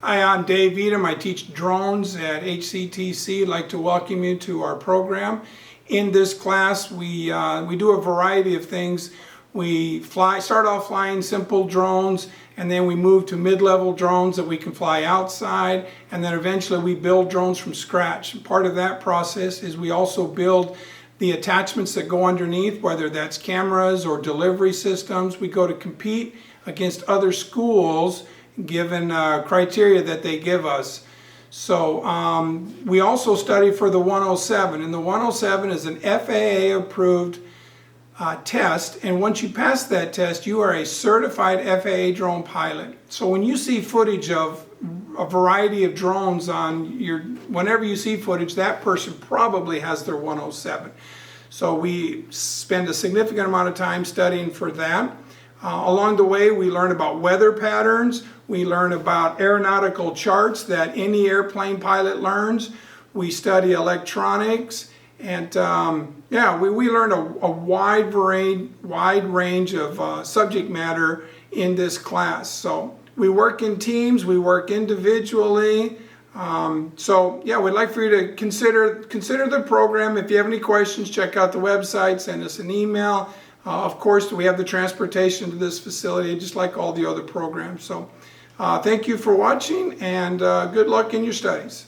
Hi, I'm Dave Edom. I teach drones at HCTC. I'd like to welcome you to our program. In this class, we do a variety of things. We start off flying simple drones, and then we move to mid-level drones that we can fly outside, and then eventually we build drones from scratch. And part of that process is we also build the attachments that go underneath, whether that's cameras or delivery systems. We go to compete against other schools given criteria that they give us. So we also study for the 107, and the 107 is an FAA approved test, and once you pass that test you are a certified FAA drone pilot. So when you see footage of a variety of drones on whenever you see footage, that person probably has their 107. So we spend a significant amount of time studying for that. Along the way, we learn about weather patterns. We learn about aeronautical charts that any airplane pilot learns. We study electronics, and we learn a wide range of subject matter in this class. So we work in teams, we work individually. We'd like for you to consider the program. If you have any questions, check out the website, send us an email. Of course, we have the transportation to this facility, just like all the other programs. So thank you for watching, and good luck in your studies.